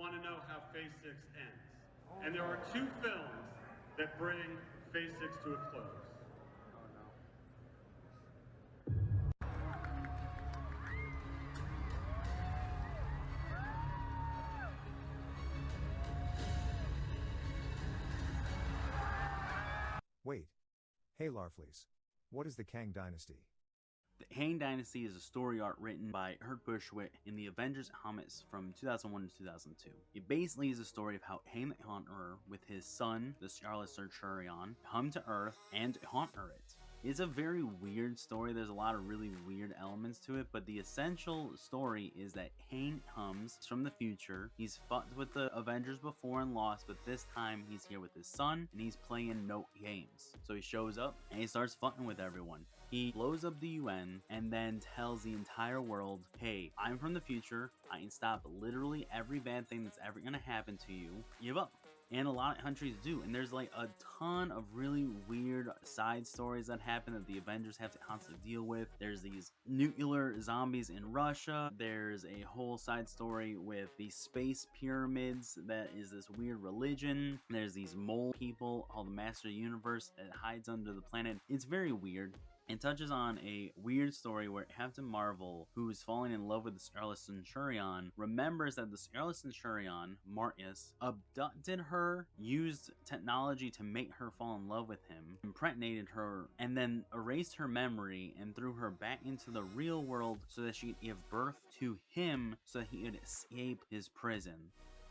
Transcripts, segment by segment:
want to know how Phase 6 ends. And there are 2 films that bring Phase 6 to a close. Wait. Hey Larfleeze. What is the Kang Dynasty? The Kang Dynasty is a story arc written by Kurt Busiek in the Avengers comics from 2001 to 2002. It basically is a story of how Kang the Conqueror, with his son, the Scarlet Centurion, come to Earth and conquer it. It's a very weird story. There's a lot of really weird elements to it, but the essential story is that Kang comes from the future. He's fought with the Avengers before and lost, but this time he's here with his son and he's playing no games. So he shows up and he starts fighting with everyone. He blows up the UN and then tells the entire world, hey, I'm from the future. I can stop literally every bad thing that's ever going to happen to you. Give up. And a lot of countries do, and there's like a ton of really weird side stories that happen that the Avengers have to constantly deal with. There's these nuclear zombies in Russia. There's a whole side story with the space pyramids that is this weird religion. There's these mole people called the Master of the Universe that hides under the planet. It's very weird. It touches on a weird story where Captain Marvel, who is falling in love with the Scarlet Centurion, remembers that the Scarlet Centurion, Marcus, abducted her, used technology to make her fall in love with him, impregnated her, and then erased her memory and threw her back into the real world so that she could give birth to him so that he could escape his prison.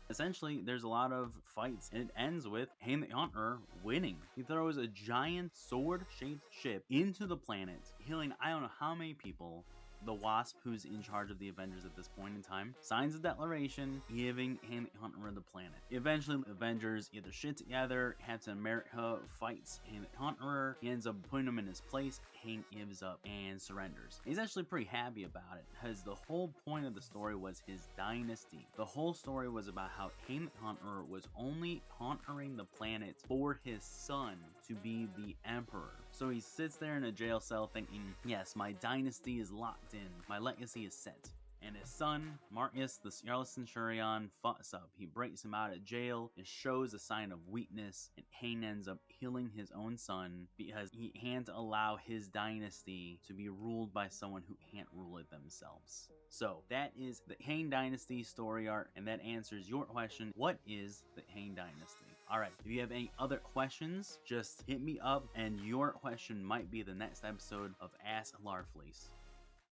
Essentially, there's a lot of fights, and it ends with Kang the Conqueror winning. He throws a giant sword-shaped ship into the planet, killing I don't know how many people. The Wasp, who's in charge of the Avengers at this point in time, signs a declaration giving Kang the Conqueror the planet. Eventually, the Avengers get their shit together. Captain America fights Kang the Conqueror. He ends up putting him in his place. Kang gives up and surrenders. He's actually pretty happy about it because the whole point of the story was his dynasty. The whole story was about how Kang the Conqueror was only conquering the planet for his son to be the emperor. So he sits there in a jail cell thinking, yes, my dynasty is locked in, my legacy is set. And his son, Marcus, the Scarlet Centurion, fucks up. He breaks him out of jail. It shows a sign of weakness, and Kang ends up killing his own son because he can't allow his dynasty to be ruled by someone who can't rule it themselves. So that is the Kang Dynasty story arc, and that answers your question, what is the Kang Dynasty? Alright, if you have any other questions, just hit me up, and your question might be the next episode of Ask Larfleeze.